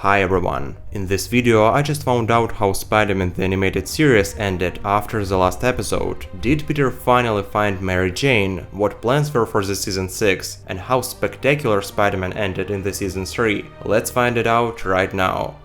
Hi everyone, in this video I just found out how Spider-Man the animated series ended after the last episode. Did Peter finally find Mary Jane, what plans were for the season 6, and how spectacular Spider-Man ended in the season 3? Let's find it out right now.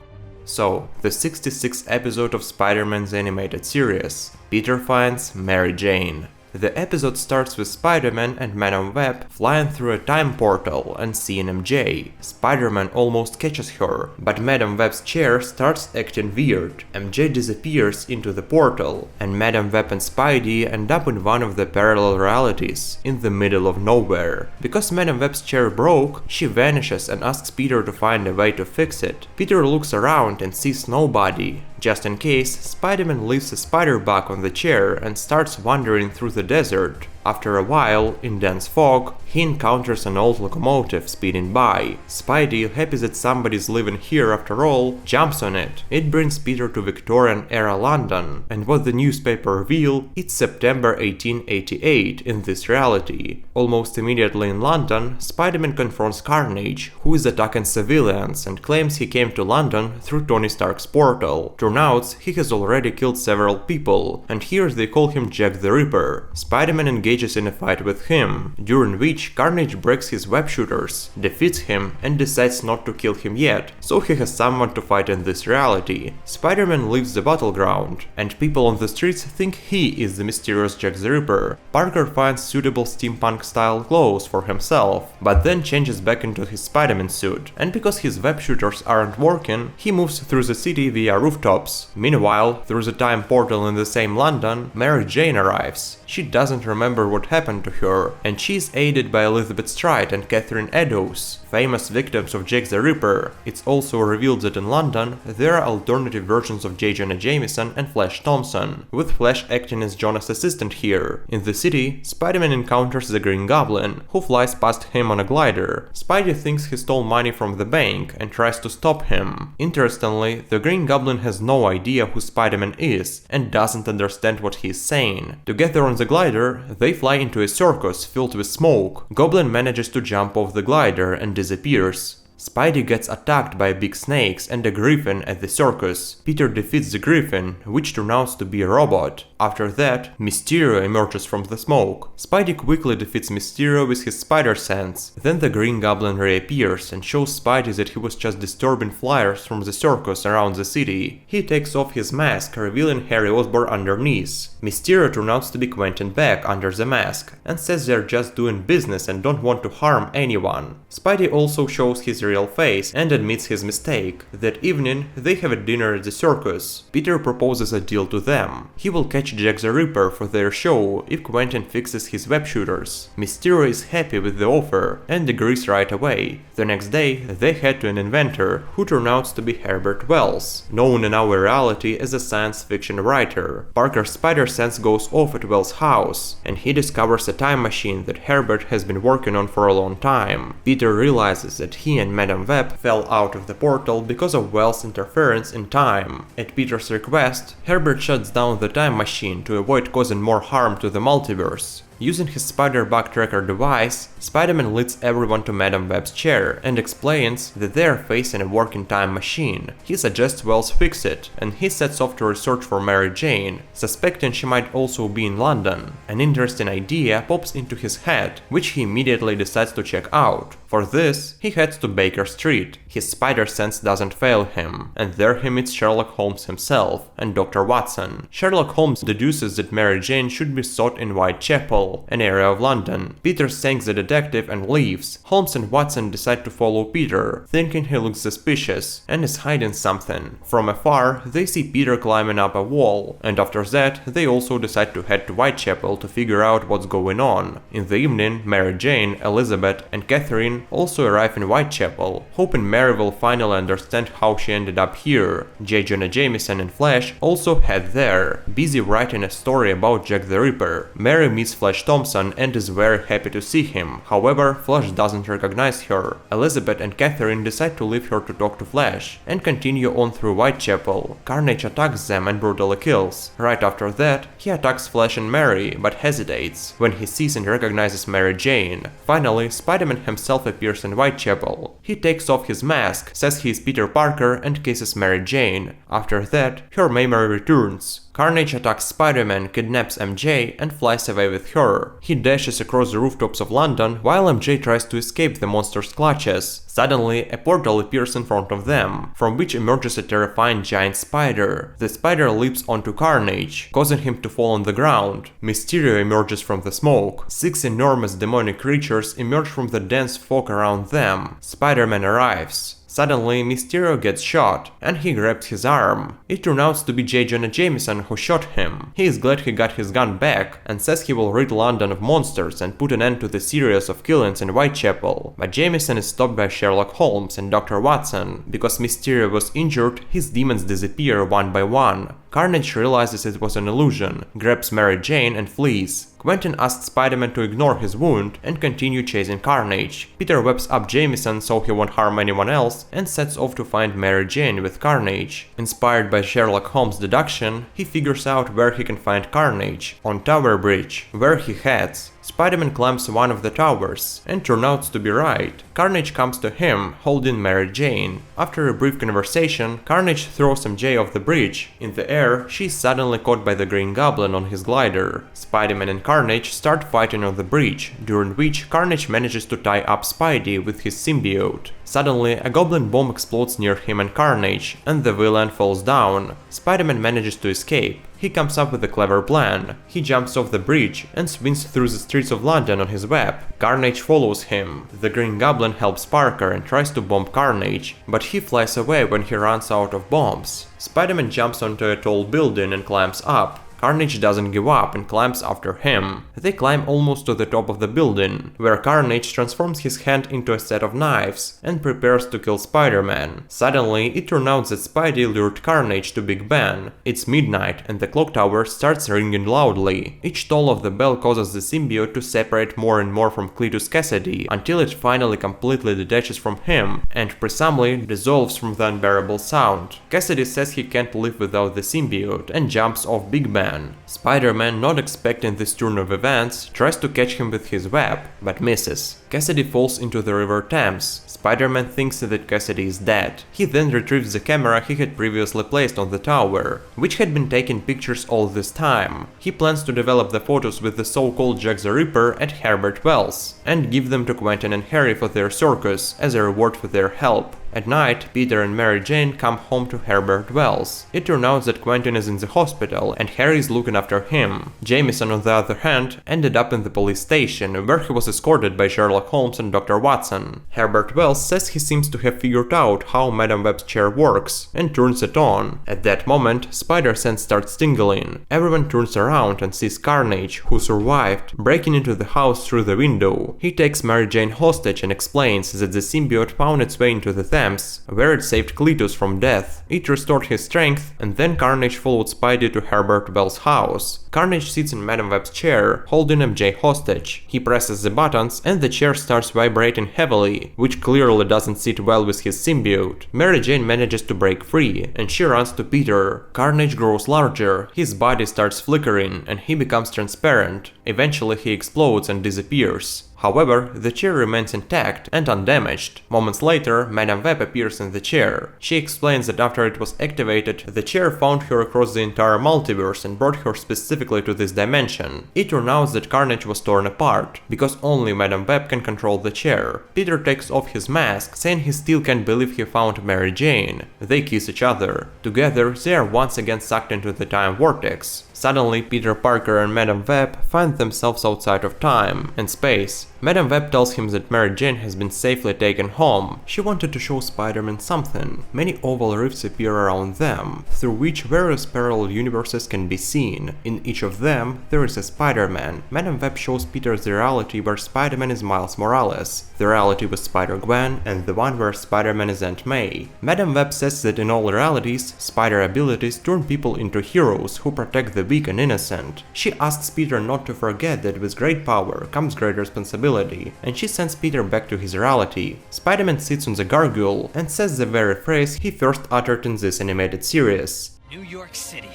So, the 66th episode of Spider-Man's animated series, Peter finds Mary Jane. The episode starts with Spider-Man and Madam Web flying through a time portal and seeing MJ. Spider-Man almost catches her, but Madam Web's chair starts acting weird. MJ disappears into the portal, and Madam Web and Spidey end up in one of the parallel realities, in the middle of nowhere. Because Madam Web's chair broke, she vanishes and asks Peter to find a way to fix it. Peter looks around and sees nobody. Just in case, Spider-Man leaves a spider bug on the chair and starts wandering through the desert. After a while, in dense fog, he encounters an old locomotive speeding by. Spidey, happy that somebody's living here after all, jumps on it. It brings Peter to Victorian-era London, and what the newspaper reveal, it's September 1888 in this reality. Almost immediately in London, Spider-Man confronts Carnage, who is attacking civilians and claims he came to London through Tony Stark's portal. Turns he has already killed several people, and here they call him Jack the Ripper. Spider-Man engages in a fight with him, during which Carnage breaks his web shooters, defeats him and decides not to kill him yet, so he has someone to fight in this reality. Spider-Man leaves the battleground, and people on the streets think he is the mysterious Jack the Ripper. Parker finds suitable steampunk-style clothes for himself, but then changes back into his Spider-Man suit, and because his web shooters aren't working, he moves through the city via rooftops. Meanwhile, through the time portal in the same London, Mary Jane arrives. She doesn't remember what happened to her, and she's aided by Elizabeth Stride and Catherine Eddowes, famous victims of Jack the Ripper. It's also revealed that in London, there are alternative versions of J. Jonah Jameson and Flash Thompson, with Flash acting as Jonah's assistant here. In the city, Spider-Man encounters the Green Goblin, who flies past him on a glider. Spidey thinks he stole money from the bank and tries to stop him. Interestingly, the Green Goblin has no idea who Spider-Man is and doesn't understand what he's saying. Together on the glider, they fly into a circus filled with smoke. Goblin manages to jump off the glider and disappears. Spidey gets attacked by big snakes and a griffin at the circus. Peter defeats the griffin, which turns out to be a robot. After that, Mysterio emerges from the smoke. Spidey quickly defeats Mysterio with his spider sense. Then the Green Goblin reappears and shows Spidey that he was just disturbing flyers from the circus around the city. He takes off his mask, revealing Harry Osborn underneath. Mysterio turns out to be Quentin Beck under the mask, and says they're just doing business and don't want to harm anyone. Spidey also shows his real face and admits his mistake. That evening, they have a dinner at the circus. Peter proposes a deal to them. He will catch Jack the Ripper for their show if Quentin fixes his web shooters. Mysterio is happy with the offer and agrees right away. The next day, they head to an inventor who turns out to be Herbert Wells, known in our reality as a science fiction writer. Parker's spider sense goes off at Wells' house, and he discovers a time machine that Herbert has been working on for a long time. Peter realizes that he and Madam Web fell out of the portal because of Wells' interference in time. At Peter's request, Herbert shuts down the time machine to avoid causing more harm to the multiverse. Using his spider-bug tracker device, Spider-Man leads everyone to Madam Web's chair and explains that they are facing a working time machine. He suggests Wells fix it, and he sets off to research for Mary Jane, suspecting she might also be in London. An interesting idea pops into his head, which he immediately decides to check out. For this, he heads to Baker Street. His spider sense doesn't fail him, and there he meets Sherlock Holmes himself and Dr. Watson. Sherlock Holmes deduces that Mary Jane should be sought in Whitechapel, an area of London. Peter thanks the detective and leaves. Holmes and Watson decide to follow Peter, thinking he looks suspicious and is hiding something. From afar, they see Peter climbing up a wall, and after that, they also decide to head to Whitechapel to figure out what's going on. In the evening, Mary Jane, Elizabeth, and Catherine also arrive in Whitechapel, hoping Mary will finally understand how she ended up here. J. Jonah Jameson and Flash also head there, busy writing a story about Jack the Ripper. Mary meets Flash Flash Thompson and is very happy to see him. However, Flash doesn't recognize her. Elizabeth and Catherine decide to leave her to talk to Flash and continue on through Whitechapel. Carnage attacks them and brutally kills. Right after that, he attacks Flash and Mary, but hesitates when he sees and recognizes Mary Jane. Finally, Spider-Man himself appears in Whitechapel. He takes off his mask, says he is Peter Parker and kisses Mary Jane. After that, her memory returns. Carnage attacks Spider-Man, kidnaps MJ and flies away with her. He dashes across the rooftops of London while MJ tries to escape the monster's clutches. Suddenly, a portal appears in front of them, from which emerges a terrifying giant spider. The spider leaps onto Carnage, causing him to fall on the ground. Mysterio emerges from the smoke. 6 enormous demonic creatures emerge from the dense fog around them. Spider-Man arrives. Suddenly, Mysterio gets shot, and he grabs his arm. It turns out to be J. Jonah Jameson who shot him. He is glad he got his gun back, and says he will rid London of monsters and put an end to the series of killings in Whitechapel. But Jameson is stopped by Sherlock Holmes and Dr. Watson. Because Mysterio was injured, his demons disappear one by one. Carnage realizes it was an illusion, grabs Mary Jane and flees. Quentin asks Spider-Man to ignore his wound and continue chasing Carnage. Peter webs up Jameson so he won't harm anyone else and sets off to find Mary Jane with Carnage. Inspired by Sherlock Holmes' deduction, he figures out where he can find Carnage, on Tower Bridge, where he heads. Spider-Man climbs one of the towers, and turns out to be right. Carnage comes to him, holding Mary Jane. After a brief conversation, Carnage throws MJ off the bridge. In the air, she is suddenly caught by the Green Goblin on his glider. Spider-Man and Carnage start fighting on the bridge, during which Carnage manages to tie up Spidey with his symbiote. Suddenly, a goblin bomb explodes near him and Carnage, and the villain falls down. Spider-Man manages to escape. He comes up with a clever plan. He jumps off the bridge and swings through the streets of London on his web. Carnage follows him. The Green Goblin helps Parker and tries to bomb Carnage, but he flies away when he runs out of bombs. Spider-Man jumps onto a tall building and climbs up. Carnage doesn't give up and climbs after him. They climb almost to the top of the building, where Carnage transforms his hand into a set of knives and prepares to kill Spider-Man. Suddenly, it turns out that Spidey lured Carnage to Big Ben. It's midnight and the clock tower starts ringing loudly. Each toll of the bell causes the symbiote to separate more and more from Cletus Cassidy, until it finally completely detaches from him and presumably dissolves from the unbearable sound. Cassidy says he can't live without the symbiote and jumps off Big Ben. Spider-Man, not expecting this turn of events, tries to catch him with his web, but misses. Cassidy falls into the River Thames. Spider-Man thinks that Cassidy is dead. He then retrieves the camera he had previously placed on the tower, which had been taking pictures all this time. He plans to develop the photos with the so-called Jack the Ripper and Herbert Wells, and give them to Quentin and Harry for their circus as a reward for their help. At night, Peter and Mary Jane come home to Herbert Wells. It turns out that Quentin is in the hospital and Harry is looking after him. Jameson, on the other hand, ended up in the police station, where he was escorted by Sherlock Holmes and Dr. Watson. Herbert Wells says he seems to have figured out how Madame Web's chair works, and turns it on. At that moment, spider sense starts tingling. Everyone turns around and sees Carnage, who survived, breaking into the house through the window. He takes Mary Jane hostage and explains that the symbiote found its way into the Thames, where it saved Cletus from death. It restored his strength, and then Carnage followed Spidey to Herbert Wells' house. Carnage sits in Madame Web's chair, holding MJ hostage. He presses the buttons and the chair starts vibrating heavily, which clearly doesn't sit well with his symbiote. Mary Jane manages to break free, and she runs to Peter. Carnage grows larger, his body starts flickering, and he becomes transparent. Eventually he explodes and disappears. However, the chair remains intact and undamaged. Moments later, Madame Web appears in the chair. She explains that after it was activated, the chair found her across the entire multiverse and brought her specifically to this dimension. It turns out that Carnage was torn apart, because only Madame Web can control the chair. Peter takes off his mask, saying he still can't believe he found Mary Jane. They kiss each other. Together, they are once again sucked into the time vortex. Suddenly, Peter Parker and Madame Web find themselves outside of time and space. Madame Web tells him that Mary Jane has been safely taken home. She wanted to show Spider-Man something. Many oval rifts appear around them, through which various parallel universes can be seen. In each of them, there is a Spider-Man. Madame Web shows Peter the reality where Spider-Man is Miles Morales, the reality with Spider-Gwen, and the one where Spider-Man is Aunt May. Madame Web says that in all realities, spider abilities turn people into heroes who protect the weak and innocent. She asks Peter not to forget that with great power comes great responsibility, and she sends Peter back to his reality. Spider-Man sits on the gargoyle and says the very phrase he first uttered in this animated series. New York City.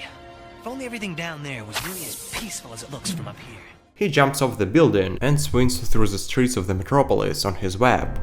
If only everything down there was really as peaceful as it looks from up here. He jumps off the building and swings through the streets of the metropolis on his web.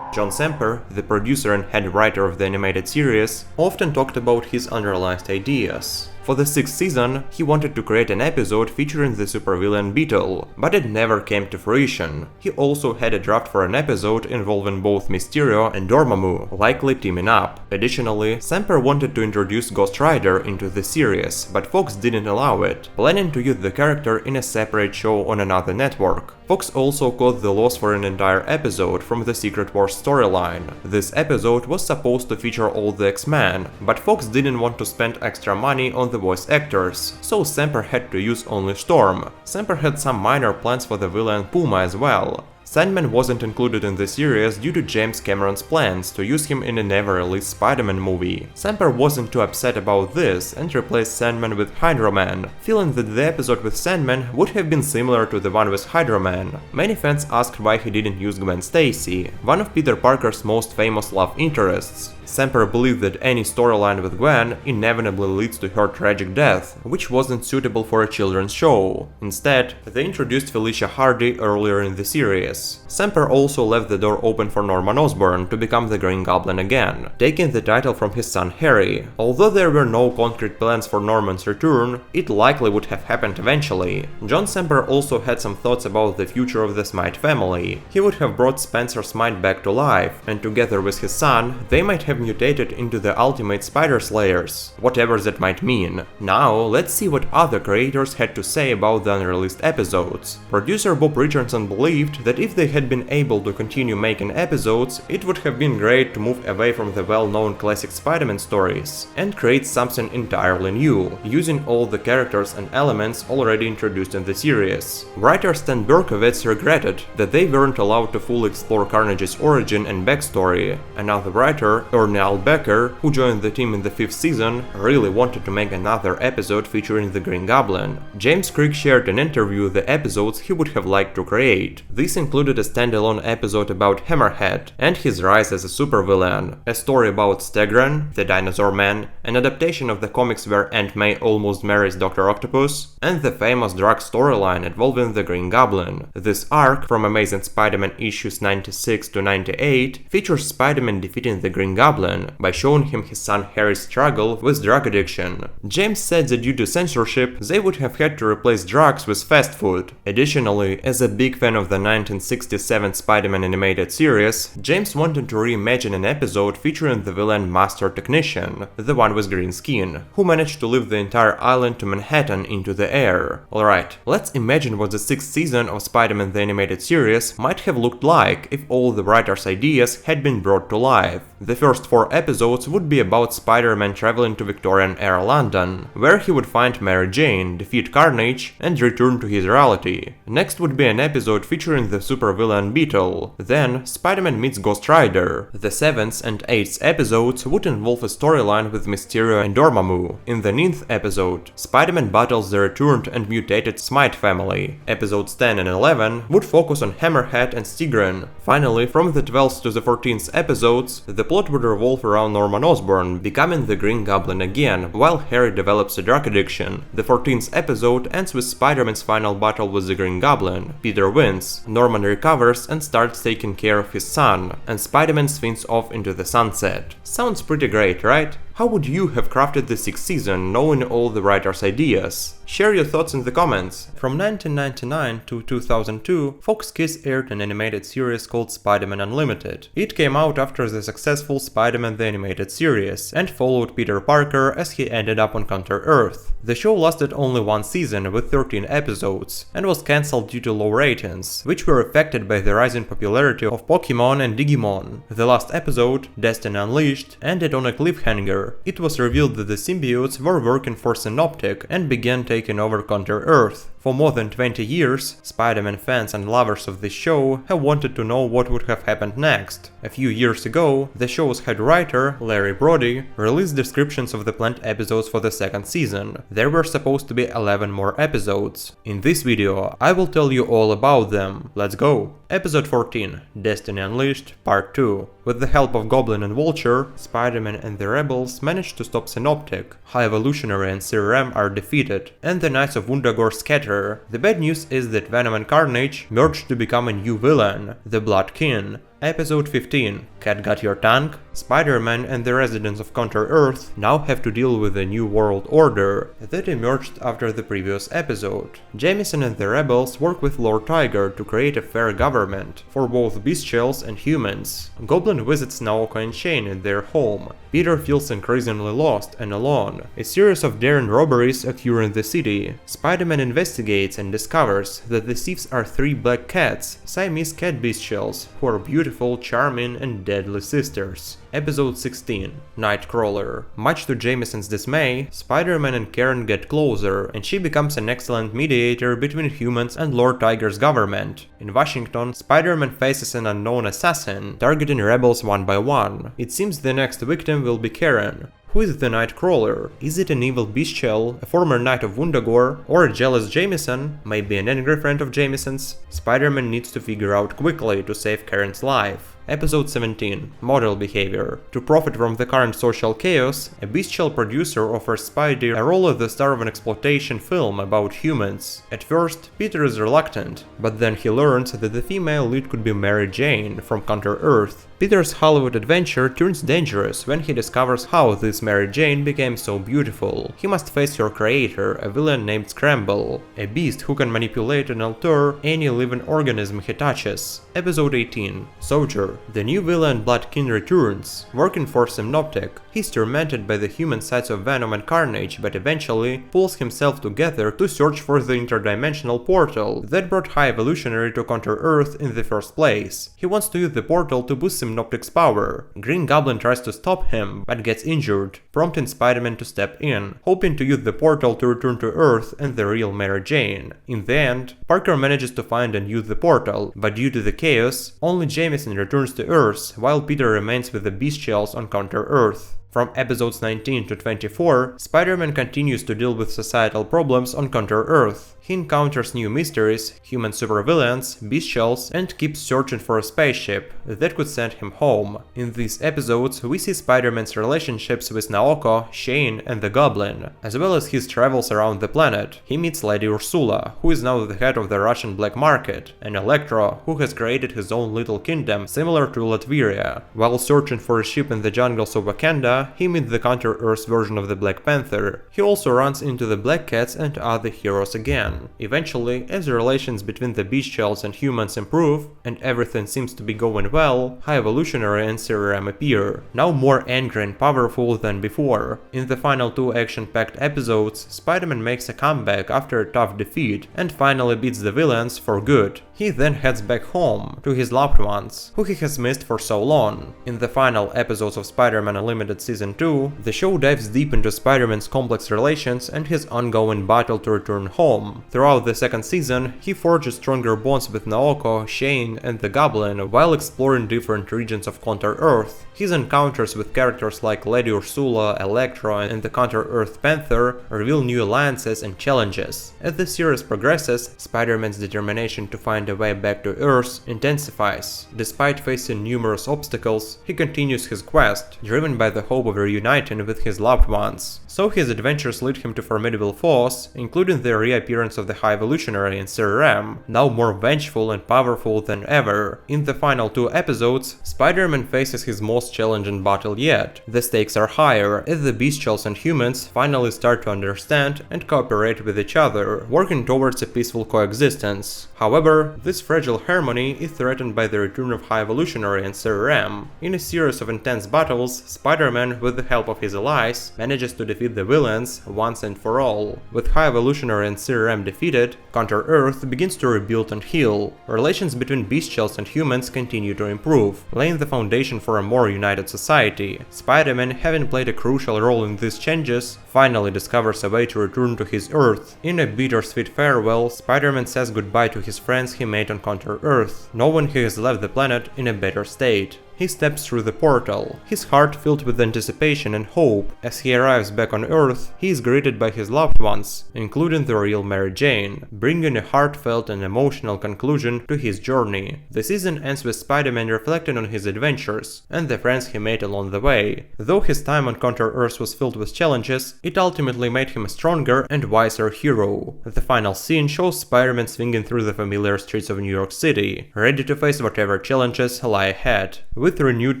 John Semper, the producer and head writer of the animated series, often talked about his unrealized ideas. For the 6th season, he wanted to create an episode featuring the supervillain Beetle, but it never came to fruition. He also had a draft for an episode involving both Mysterio and Dormammu, likely teaming up. Additionally, Semper wanted to introduce Ghost Rider into the series, but Fox didn't allow it, planning to use the character in a separate show on another network. Fox also caught the loss for an entire episode from the Secret Wars storyline. This episode was supposed to feature all the X-Men, but Fox didn't want to spend extra money on the voice actors, so Semper had to use only Storm. Semper had some minor plans for the villain Puma as well. Sandman wasn't included in the series due to James Cameron's plans to use him in a never-released Spider-Man movie. Semper wasn't too upset about this and replaced Sandman with Hydro Man, feeling that the episode with Sandman would have been similar to the one with Hydro Man. Many fans asked why he didn't use Gwen Stacy, one of Peter Parker's most famous love interests. Semper believed that any storyline with Gwen inevitably leads to her tragic death, which wasn't suitable for a children's show. Instead, they introduced Felicia Hardy earlier in the series. Semper also left the door open for Norman Osborn to become the Green Goblin again, taking the title from his son Harry. Although there were no concrete plans for Norman's return, it likely would have happened eventually. John Semper also had some thoughts about the future of the Smite family. He would have brought Spencer Smite back to life, and together with his son, they might have mutated into the ultimate Spider Slayers, whatever that might mean. Now, let's see what other creators had to say about the unreleased episodes. Producer Bob Richardson believed that if they had been able to continue making episodes, it would have been great to move away from the well-known classic Spider-Man stories and create something entirely new, using all the characters and elements already introduced in the series. Writer Stan Berkowitz regretted that they weren't allowed to fully explore Carnage's origin and backstory. Another writer, Ernie Al Becker, who joined the team in the 5th season, really wanted to make another episode featuring the Green Goblin. James Crick shared in an interview the episodes he would have liked to create. This included a standalone episode about Hammerhead and his rise as a supervillain, a story about Stegron, the Dinosaur Man, an adaptation of the comics where Aunt May almost marries Dr. Octopus, and the famous drug storyline involving the Green Goblin. This arc, from Amazing Spider-Man issues 96 to 98, features Spider-Man defeating the Green Goblin by showing him his son Harry's struggle with drug addiction. James said that due to censorship, they would have had to replace drugs with fast food. Additionally, as a big fan of the 1967 Spider-Man animated series, James wanted to reimagine an episode featuring the villain Master Technician, the one with green skin, who managed to lift the entire island to Manhattan into the air. Alright, let's imagine what the 6th season of Spider-Man the Animated Series might have looked like if all the writers' ideas had been brought to life. The first 4 episodes would be about Spider-Man traveling to Victorian-era London, where he would find Mary Jane, defeat Carnage, and return to his reality. Next would be an episode featuring the supervillain Beetle. Then, Spider-Man meets Ghost Rider. The 7th and 8th episodes would involve a storyline with Mysterio and Dormammu. In the 9th episode, Spider-Man battles the returned and mutated Smite family. Episodes 10 and 11 would focus on Hammerhead and Stegron. Finally, from the 12th to the 14th episodes, the plot would revolve around Norman Osborn becoming the Green Goblin again, while Harry develops a drug addiction. The 14th episode ends with Spider-Man's final battle with the Green Goblin. Peter wins, Norman recovers and starts taking care of his son, and Spider-Man spins off into the sunset. Sounds pretty great, right? How would you have crafted the 6th season knowing all the writers' ideas? Share your thoughts in the comments. From 1999 to 2002, Fox Kids aired an animated series called Spider-Man Unlimited. It came out after the successful Spider-Man the Animated Series and followed Peter Parker as he ended up on Counter-Earth. The show lasted only one season with 13 episodes and was cancelled due to low ratings, which were affected by the rising popularity of Pokemon and Digimon. The last episode, Destiny Unleashed, ended on a cliffhanger. It was revealed that the symbiotes were working for Synoptic and began taking over Counter-Earth. For more than 20 years, Spider-Man fans and lovers of this show have wanted to know what would have happened next. A few years ago, the show's head writer, Larry Brody, released descriptions of the planned episodes for the second season. There were supposed to be 11 more episodes. In this video, I will tell you all about them. Let's go! Episode 14, Destiny Unleashed, Part 2. With the help of Goblin and Vulture, Spider-Man and the Rebels manage to stop Synoptic. High Evolutionary and CRM are defeated, and the Knights of Wundagore scatter. The bad news is that Venom and Carnage merged to become a new villain, the Blood King. Episode 15, Cat Got Your Tongue? Spider-Man and the residents of Counter-Earth now have to deal with a new world order that emerged after the previous episode. Jameson and the Rebels work with Lord Tiger to create a fair government for both bestials and humans. Goblin visits Naoko and Shane in their home. Peter feels increasingly lost and alone. A series of daring robberies occur in the city. Spider-Man investigates and discovers that the thieves are 3 black cats, Siamese cat bestials, who are beautiful, charming and deadly sisters. Episode 16, Nightcrawler. Much to Jameson's dismay, Spider-Man and Karen get closer, and she becomes an excellent mediator between humans and Lord Tiger's government. In Washington, Spider-Man faces an unknown assassin, targeting rebels one by one. It seems the next victim will be Karen. Who is the Nightcrawler? Is it an evil bestial, a former Knight of Wundagore, or a jealous Jameson? Maybe an angry friend of Jameson's? Spider-Man needs to figure out quickly to save Karen's life. Episode 17, Model Behavior. To profit from the current social chaos, a bestial producer offers Spidey a role as the star of an exploitation film about humans. At first, Peter is reluctant, but then he learns that the female lead could be Mary Jane from Counter-Earth. Peter's Hollywood adventure turns dangerous when he discovers how this Mary Jane became so beautiful. He must face her creator, a villain named Scramble, a beast who can manipulate and alter any living organism he touches. Episode 18, Soldier. The new villain Blood King returns, working for Synoptic. He's tormented by the human sides of Venom and Carnage, but eventually pulls himself together to search for the interdimensional portal that brought High Evolutionary to Counter-Earth in the first place. He wants to use the portal to boost Synoptic's power. Green Goblin tries to stop him, but gets injured, prompting Spider-Man to step in, hoping to use the portal to return to Earth and the real Mary Jane. In the end, Parker manages to find and use the portal, but due to the chaos, only Jameson returns to Earth, while Peter remains with the bestials on Counter-Earth. From episodes 19 to 24, Spider-Man continues to deal with societal problems on Counter-Earth. He encounters new mysteries, human supervillains, bestials, and keeps searching for a spaceship that could send him home. In these episodes, we see Spider-Man's relationships with Naoko, Shane, and the Goblin, as well as his travels around the planet. He meets Lady Ursula, who is now the head of the Russian black market, and Electro, who has created his own little kingdom similar to Latveria. While searching for a ship in the jungles of Wakanda, he meets the Counter-Earth version of the Black Panther. He also runs into the Black Cats and other heroes again. Eventually, as the relations between the bestials and humans improve, and everything seems to be going well, High Evolutionary and CRM appear, now more angry and powerful than before. In the final 2 action-packed episodes, Spider-Man makes a comeback after a tough defeat, and finally beats the villains for good. He then heads back home, to his loved ones, who he has missed for so long. In the final episodes of Spider-Man Unlimited Season 2, the show dives deep into Spider-Man's complex relations and his ongoing battle to return home. Throughout the second season, he forges stronger bonds with Naoko, Shane, and the Goblin while exploring different regions of Counter-Earth. His encounters with characters like Lady Ursula, Electro, and the Counter-Earth Panther reveal new alliances and challenges. As the series progresses, Spider-Man's determination to find find a way back to Earth intensifies. Despite facing numerous obstacles, he continues his quest, driven by the hope of reuniting with his loved ones. So his adventures lead him to formidable foes, including the reappearance of the High Evolutionary in CRM, now more vengeful and powerful than ever. In the final 2 episodes, Spider-Man faces his most challenging battle yet. The stakes are higher, as the bestials and humans finally start to understand and cooperate with each other, working towards a peaceful coexistence. However, this fragile harmony is threatened by the return of High Evolutionary and CRM. In a series of intense battles, Spider-Man, with the help of his allies, manages to defeat the villains once and for all. With High Evolutionary and CRM defeated, Counter-Earth begins to rebuild and heal. Relations between bestials and humans continue to improve, laying the foundation for a more united society. Spider-Man, having played a crucial role in these changes, finally discovers a way to return to his Earth. In a bittersweet farewell, Spider-Man says goodbye to his friends he made on Counter-Earth, knowing he has left the planet in a better state. He steps through the portal, his heart filled with anticipation and hope. As he arrives back on Earth, he is greeted by his loved ones, including the real Mary Jane, bringing a heartfelt and emotional conclusion to his journey. The season ends with Spider-Man reflecting on his adventures and the friends he made along the way. Though his time on Counter-Earth was filled with challenges, it ultimately made him a stronger and wiser hero. The final scene shows Spider-Man swinging through the familiar streets of New York City, ready to face whatever challenges lie ahead, with renewed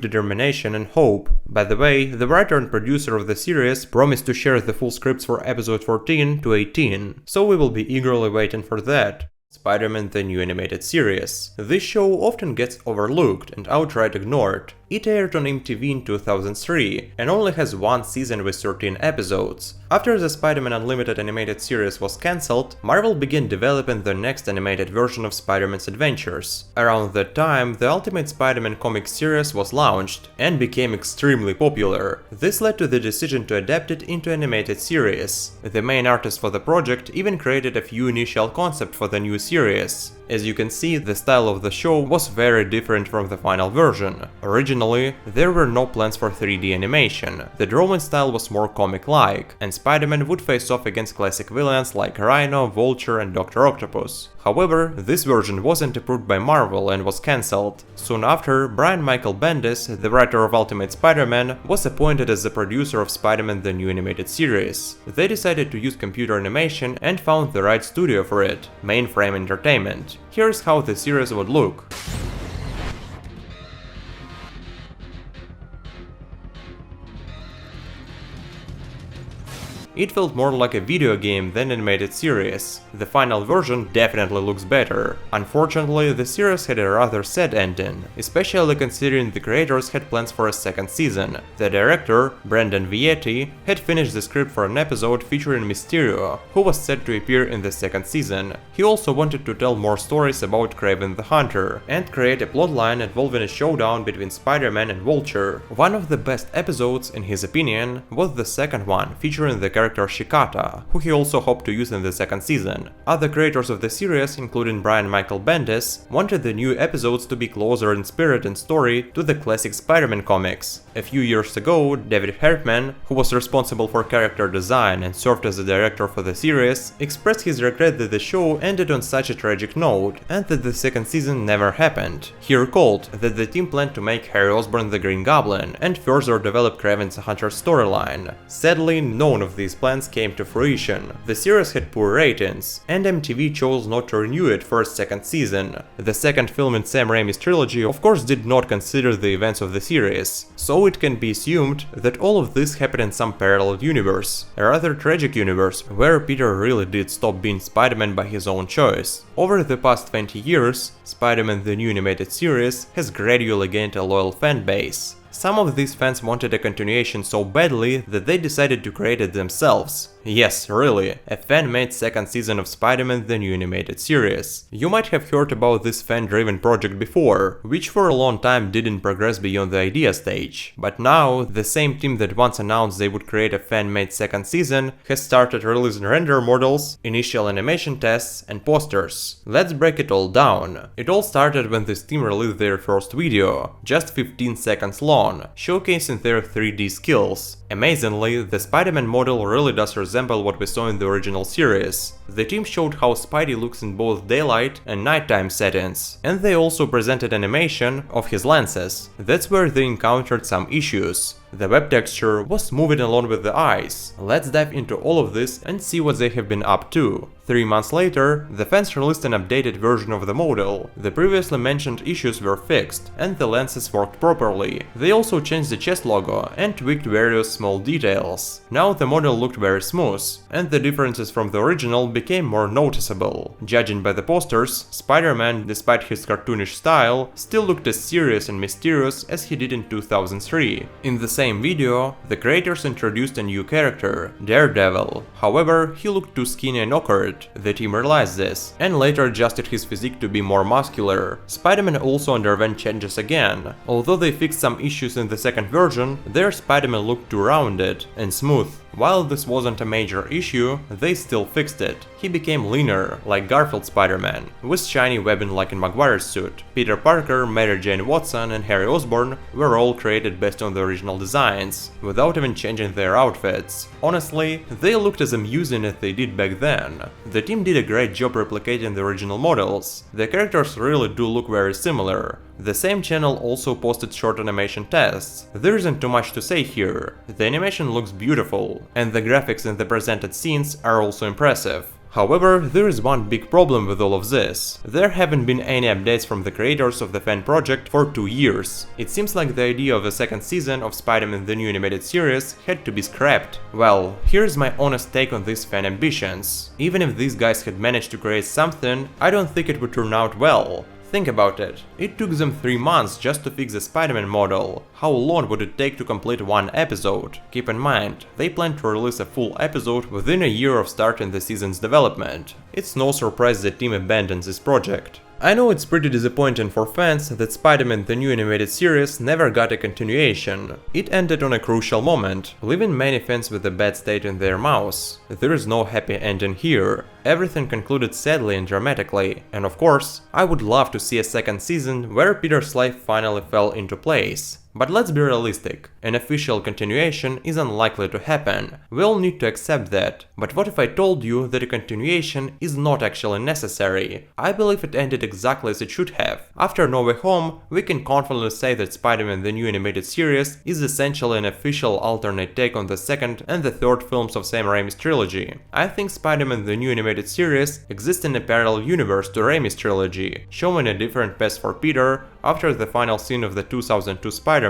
determination and hope. By the way, the writer and producer of the series promised to share the full scripts for episode 14 to 18, so we will be eagerly waiting for that. Spider-Man: The New Animated Series. This show often gets overlooked and outright ignored. It aired on MTV in 2003 and only has 1 season with 13 episodes. After the Spider-Man Unlimited animated series was cancelled, Marvel began developing the next animated version of Spider-Man's adventures. Around that time, the Ultimate Spider-Man comic series was launched and became extremely popular. This led to the decision to adapt it into an animated series. The main artist for the project even created a few initial concepts for the new series. As you can see, the style of the show was very different from the final version. Originally, there were no plans for 3D animation. The drawing style was more comic-like, and Spider-Man would face off against classic villains like Rhino, Vulture and Dr. Octopus. However, this version wasn't approved by Marvel and was cancelled. Soon after, Brian Michael Bendis, the writer of Ultimate Spider-Man, was appointed as the producer of Spider-Man: The New Animated Series. They decided to use computer animation and found the right studio for it, Mainframe Entertainment. Here's how the series would look. It felt more like a video game than an animated series. The final version definitely looks better. Unfortunately, the series had a rather sad ending, especially considering the creators had plans for a second season. The director, Brendan Vietti, had finished the script for an episode featuring Mysterio, who was set to appear in the second season. He also wanted to tell more stories about Kraven the Hunter, and create a plotline involving a showdown between Spider-Man and Vulture. One of the best episodes, in his opinion, was the second one, featuring the character Shikata, who he also hoped to use in the second season. Other creators of the series, including Brian Michael Bendis, wanted the new episodes to be closer in spirit and story to the classic Spider-Man comics. A few years ago, David Hartman, who was responsible for character design and served as the director for the series, expressed his regret that the show ended on such a tragic note and that the second season never happened. He recalled that the team planned to make Harry Osborn the Green Goblin and further develop Kraven the Hunter's storyline. Sadly, none of these plans came to fruition. The series had poor ratings, and MTV chose not to renew it for a second season. The second film in Sam Raimi's trilogy of course did not consider the events of the series, so it can be assumed that all of this happened in some parallel universe, a rather tragic universe, where Peter really did stop being Spider-Man by his own choice. Over the past 20 years, Spider-Man: The New Animated Series has gradually gained a loyal fan base. Some of these fans wanted a continuation so badly that they decided to create it themselves. Yes, really, a fan-made second season of Spider-Man: The New Animated Series. You might have heard about this fan-driven project before, which for a long time didn't progress beyond the idea stage. But now, the same team that once announced they would create a fan-made second season has started releasing render models, initial animation tests, and posters. Let's break it all down. It all started when this team released their first video, just 15 seconds long. on, showcasing their 3D skills. Amazingly, the Spider-Man model really does resemble what we saw in the original series. The team showed how Spidey looks in both daylight and nighttime settings, and they also presented animation of his lenses. That's where they encountered some issues. The web texture was moving along with the eyes. Let's dive into all of this and see what they have been up to. 3 months later, the fans released an updated version of the model. The previously mentioned issues were fixed, and the lenses worked properly. They also changed the chest logo and tweaked various small details. Now the model looked very smooth, and the differences from the original became more noticeable. Judging by the posters, Spider-Man, despite his cartoonish style, still looked as serious and mysterious as he did in 2003. In the same video, the creators introduced a new character, Daredevil. However, he looked too skinny and awkward. The team realized this, and later adjusted his physique to be more muscular. Spider-Man also underwent changes again. Although they fixed some issues in the second version, their Spider-Man looked too rounded and smooth. While this wasn't a major issue, they still fixed it. He became leaner, like Garfield Spider-Man, with shiny webbing like in Maguire's suit. Peter Parker, Mary Jane Watson and Harry Osborn were all created based on the original designs, without even changing their outfits. Honestly, they looked as amusing as they did back then. The team did a great job replicating the original models. The characters really do look very similar. The same channel also posted short animation tests. There isn't too much to say here. The animation looks beautiful, and the graphics in the presented scenes are also impressive. However, there is one big problem with all of this. There haven't been any updates from the creators of the fan project for 2 years. It seems like the idea of a second season of Spider-Man the New Animated Series had to be scrapped. Well, here's my honest take on these fan ambitions. Even if these guys had managed to create something, I don't think it would turn out well. Think about it. It took them 3 months just to fix the Spider-Man model. How long would it take to complete one episode? Keep in mind, they plan to release a full episode within a year of starting the season's development. It's no surprise the team abandons this project. I know it's pretty disappointing for fans that Spider-Man the New Animated Series never got a continuation. It ended on a crucial moment, leaving many fans with a bad state in their mouths. There is no happy ending here. Everything concluded sadly and dramatically, and of course, I would love to see a second season where Peter's life finally fell into place. But let's be realistic, an official continuation is unlikely to happen, we all need to accept that. But what if I told you that a continuation is not actually necessary? I believe it ended exactly as it should have. After No Way Home, we can confidently say that Spider-Man the New Animated Series is essentially an official alternate take on the second and the third films of Sam Raimi's trilogy. I think Spider-Man the New Animated Series exists in a parallel universe to Raimi's trilogy, showing a different path for Peter after the final scene of the 2002 Spider-Man.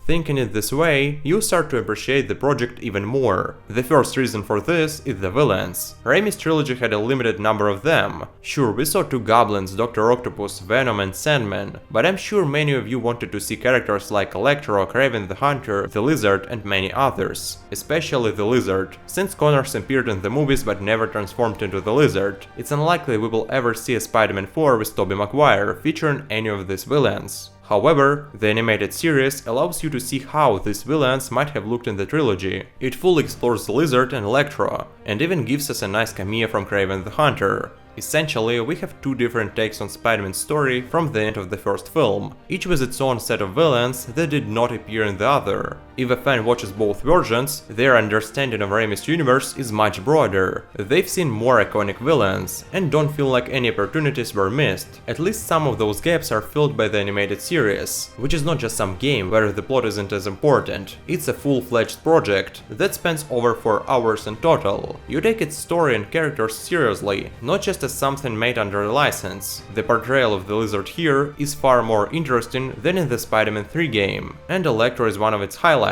Thinking it this way, you start to appreciate the project even more. The first reason for this is the villains. Raimi's trilogy had a limited number of them. Sure, we saw 2 Goblins, Dr. Octopus, Venom and Sandman, but I'm sure many of you wanted to see characters like Electro, Kraven the Hunter, the Lizard and many others. Especially the Lizard, since Connors appeared in the movies but never transformed into the Lizard. It's unlikely we will ever see a Spider-Man 4 with Tobey Maguire featuring any of these villains. However, the animated series allows you to see how these villains might have looked in the trilogy. It fully explores the Lizard and Electro, and even gives us a nice cameo from Kraven the Hunter. Essentially, we have 2 different takes on Spider-Man's story from the end of the first film, each with its own set of villains that did not appear in the other. If a fan watches both versions, their understanding of Raimi's universe is much broader. They've seen more iconic villains, and don't feel like any opportunities were missed. At least some of those gaps are filled by the animated series, which is not just some game where the plot isn't as important. It's a full-fledged project that spans over 4 hours in total. You take its story and characters seriously, not just as something made under a license. The portrayal of the Lizard here is far more interesting than in the Spider-Man 3 game, and Electro is one of its highlights.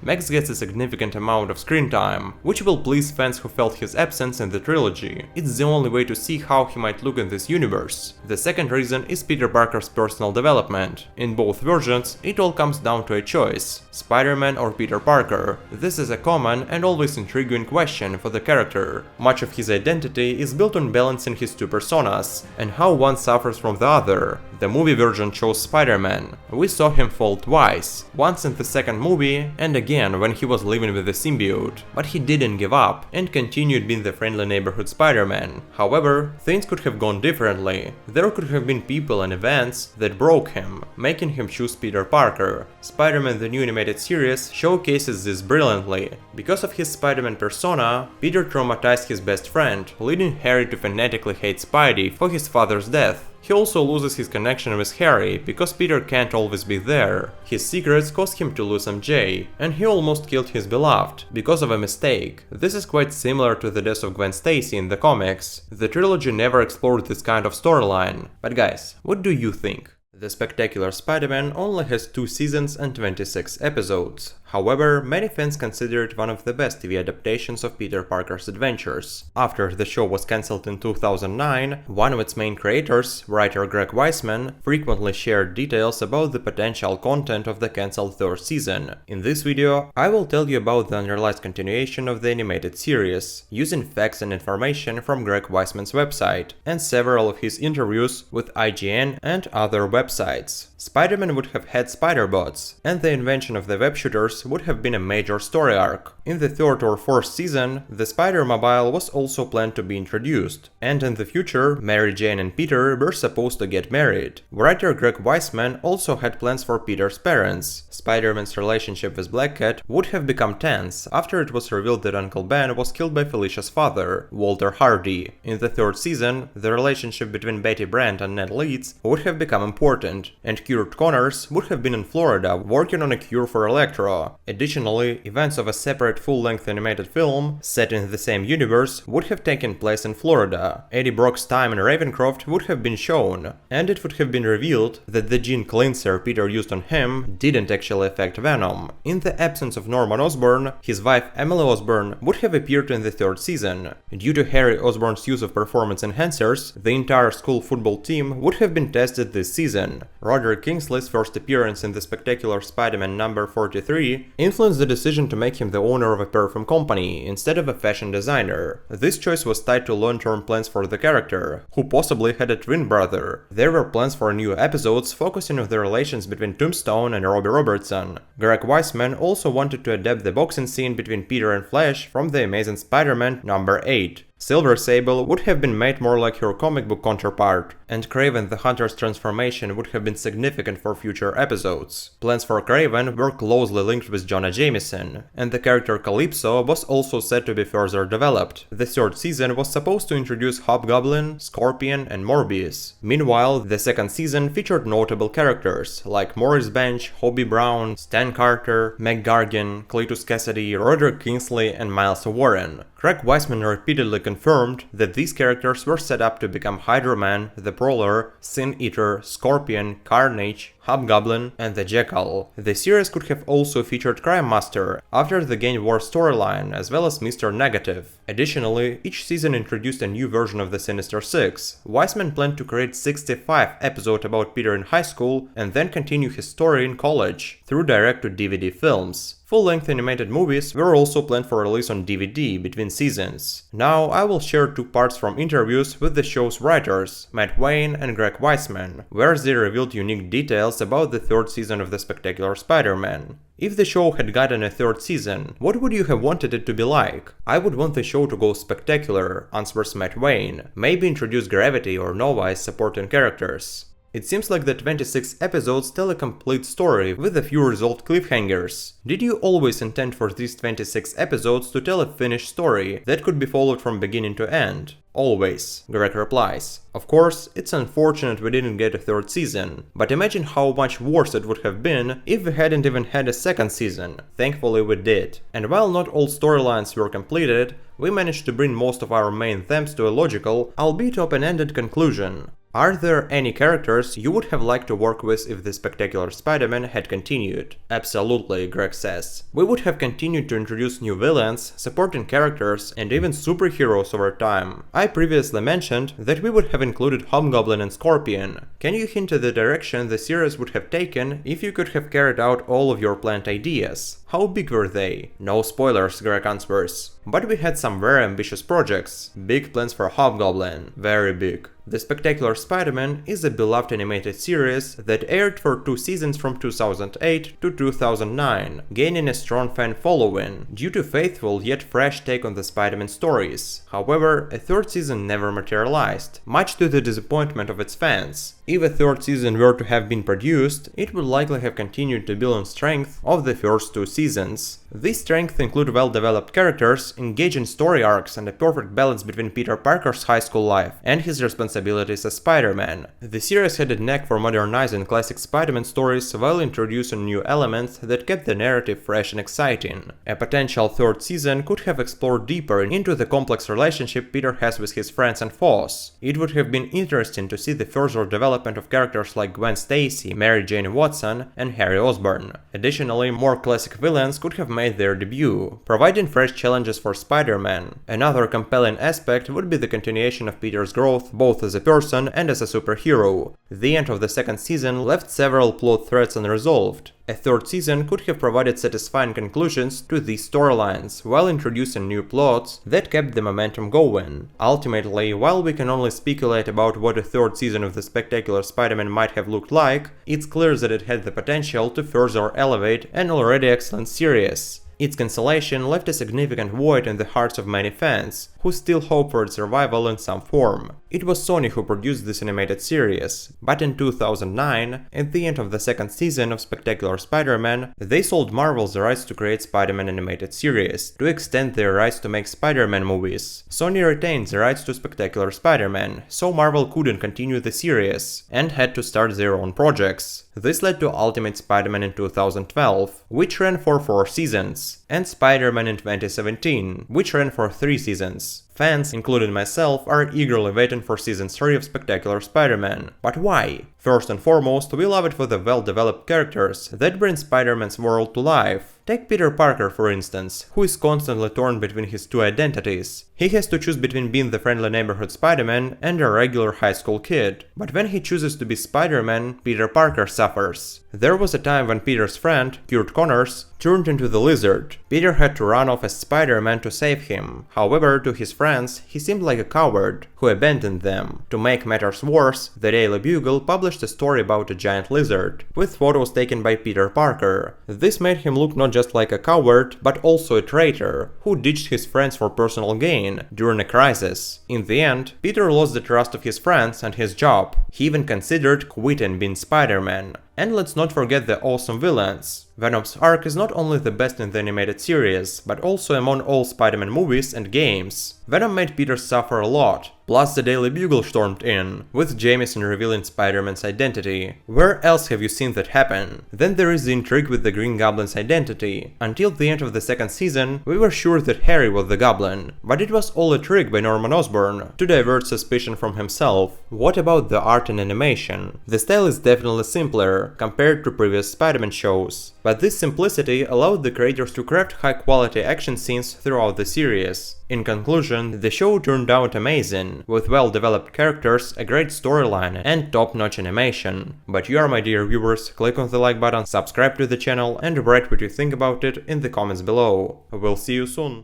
Max gets a significant amount of screen time, which will please fans who felt his absence in the trilogy. It's the only way to see how he might look in this universe. The second reason is Peter Parker's personal development. In both versions, it all comes down to a choice: Spider-Man or Peter Parker. This is a common and always intriguing question for the character. Much of his identity is built on balancing his two personas, and how one suffers from the other. The movie version chose Spider-Man. We saw him fall twice, once in the second movie and again when he was living with the symbiote. But he didn't give up and continued being the friendly neighborhood Spider-Man. However, things could have gone differently. There could have been people and events that broke him, making him choose Peter Parker. Spider-Man the New Animated Series showcases this brilliantly. Because of his Spider-Man persona, Peter traumatized his best friend, leading Harry to fanatically hate Spidey for his father's death. He also loses his connection with Harry, because Peter can't always be there. His secrets caused him to lose MJ, and he almost killed his beloved, because of a mistake. This is quite similar to the death of Gwen Stacy in the comics. The trilogy never explored this kind of storyline. But guys, what do you think? The Spectacular Spider-Man only has 2 seasons and 26 episodes. However, many fans consider it one of the best TV adaptations of Peter Parker's adventures. After the show was cancelled in 2009, one of its main creators, writer Greg Weisman, frequently shared details about the potential content of the cancelled 3rd season. In this video, I will tell you about the unrealized continuation of the animated series, using facts and information from Greg Weisman's website, and several of his interviews with IGN and other websites. Spider-Man would have had Spider-Bots, and the invention of the web shooters would have been a major story arc. In the 3rd or 4th season, the Spider-Mobile was also planned to be introduced, and in the future, Mary Jane and Peter were supposed to get married. Writer Greg Weisman also had plans for Peter's parents. Spider-Man's relationship with Black Cat would have become tense after it was revealed that Uncle Ben was killed by Felicia's father, Walter Hardy. In the 3rd season, the relationship between Betty Brant and Ned Leeds would have become important, and Kurt Connors would have been in Florida working on a cure for Electro. Additionally, events of a separate full-length animated film, set in the same universe, would have taken place in Florida. Eddie Brock's time in Ravencroft would have been shown, and it would have been revealed that the gene cleanser Peter used on him didn't actually affect Venom. In the absence of Norman Osborn, his wife Emily Osborn would have appeared in the 3rd season. Due to Harry Osborn's use of performance enhancers, the entire school football team would have been tested this season. Roderick Kingsley's first appearance in the Spectacular Spider-Man number 43 influenced the decision to make him the owner of a perfume company instead of a fashion designer. This choice was tied to long-term plans for the character, who possibly had a twin brother. There were plans for new episodes focusing on the relations between Tombstone and Robbie Robertson. Greg Weisman also wanted to adapt the boxing scene between Peter and Flash from The Amazing Spider-Man number 8. Silver Sable would have been made more like her comic book counterpart, and Kraven the Hunter's transformation would have been significant for future episodes. Plans for Kraven were closely linked with Jonah Jameson, and the character Calypso was also said to be further developed. The 3rd season was supposed to introduce Hobgoblin, Scorpion, and Morbius. Meanwhile, the 2nd season featured notable characters like Morris Bench, Hobie Brown, Stan Carter, Meg Gargan, Cletus Cassidy, Roderick Kingsley, and Miles Warren. Greg Weisman repeatedly confirmed that these characters were set up to become Hydro Man, the Prowler, Sin Eater, Scorpion, Carnage, Hobgoblin, and the Jackal. The series could have also featured Crime Master after the Game War storyline, as well as Mr. Negative. Additionally, each season introduced a new version of the Sinister Six. Weisman planned to create 65 episodes about Peter in high school and then continue his story in college through direct-to-DVD films. Full-length animated movies were also planned for release on DVD between seasons. Now I will share 2 parts from interviews with the show's writers, Matt Wayne and Greg Weisman, where they revealed unique details about the 3rd season of The Spectacular Spider-Man. If the show had gotten a 3rd season, what would you have wanted it to be like? I would want the show to go spectacular, answers Matt Wayne. Maybe introduce Gravity or Nova as supporting characters. It seems like the 26 episodes tell a complete story with a few resolved cliffhangers. Did you always intend for these 26 episodes to tell a finished story that could be followed from beginning to end? Always, Greg replies. Of course, it's unfortunate we didn't get a 3rd season, but imagine how much worse it would have been if we hadn't even had a 2nd season. Thankfully we did. And while not all storylines were completed, we managed to bring most of our main themes to a logical, albeit open-ended conclusion. Are there any characters you would have liked to work with if The Spectacular Spider-Man had continued? Absolutely, Greg says. We would have continued to introduce new villains, supporting characters, and even superheroes over time. I previously mentioned that we would have included Hobgoblin and Scorpion. Can you hint at the direction the series would have taken if you could have carried out all of your planned ideas? How big were they? No spoilers, Greg answers. But we had some very ambitious projects. Big plans for Hobgoblin. Very big. The Spectacular Spider-Man is a beloved animated series that aired for 2 seasons from 2008 to 2009, gaining a strong fan following due to faithful yet fresh take on the Spider-Man stories. However, a 3rd season never materialized, much to the disappointment of its fans. If a 3rd season were to have been produced, it would likely have continued to build on strength of the first 2 seasons. This strength include well-developed characters, engaging story arcs, and a perfect balance between Peter Parker's high school life and his responsibilities as Spider-Man. The series had a knack for modernizing classic Spider-Man stories while introducing new elements that kept the narrative fresh and exciting. A potential 3rd season could have explored deeper into the complex relationship Peter has with his friends and foes. It would have been interesting to see the further development of characters like Gwen Stacy, Mary Jane Watson, and Harry Osborn. Additionally, more classic villains could have made their debut, providing fresh challenges for Spider-Man. Another compelling aspect would be the continuation of Peter's growth both as a person and as a superhero. The end of the 2nd season left several plot threads unresolved. A 3rd season could have provided satisfying conclusions to these storylines, while introducing new plots that kept the momentum going. Ultimately, while we can only speculate about what a 3rd season of the Spectacular Spider-Man might have looked like, it's clear that it had the potential to further elevate an already excellent series. Its cancellation left a significant void in the hearts of many fans, who still hope for its revival in some form. It was Sony who produced this animated series, but in 2009, at the end of the 2nd season of Spectacular Spider-Man, they sold Marvel the rights to create Spider-Man animated series, to extend their rights to make Spider-Man movies. Sony retained the rights to Spectacular Spider-Man, so Marvel couldn't continue the series, and had to start their own projects. This led to Ultimate Spider-Man in 2012, which ran for 4 seasons, and Spider-Man in 2017, which ran for 3 seasons. Fans, including myself, are eagerly waiting for Season 3 of Spectacular Spider-Man. But why? First and foremost, we love it for the well-developed characters that bring Spider-Man's world to life. Take Peter Parker, for instance, who is constantly torn between his 2 identities. He has to choose between being the friendly neighborhood Spider-Man and a regular high school kid. But when he chooses to be Spider-Man, Peter Parker suffers. There was a time when Peter's friend, Curt Connors, turned into the Lizard. Peter had to run off as Spider-Man to save him. However, to his friends, he seemed like a coward, who abandoned them. To make matters worse, the Daily Bugle published a story about a giant lizard, with photos taken by Peter Parker. This made him look not just like a coward, but also a traitor, who ditched his friends for personal gain during a crisis. In the end, Peter lost the trust of his friends and his job. He even considered quitting being Spider-Man. And let's not forget the awesome villains. Venom's arc is not only the best in the animated series, but also among all Spider-Man movies and games. Venom made Peter suffer a lot. Plus the Daily Bugle stormed in, with Jameson revealing Spider-Man's identity. Where else have you seen that happen? Then there is the intrigue with the Green Goblin's identity. Until the end of the 2nd season, we were sure that Harry was the Goblin, but it was all a trick by Norman Osborn to divert suspicion from himself. What about the art and animation? The style is definitely simpler compared to previous Spider-Man shows, but this simplicity allowed the creators to craft high-quality action scenes throughout the series. In conclusion, the show turned out amazing, with well-developed characters, a great storyline, and top-notch animation. But you, my dear viewers, click on the like button, subscribe to the channel, and write what you think about it in the comments below. We'll see you soon!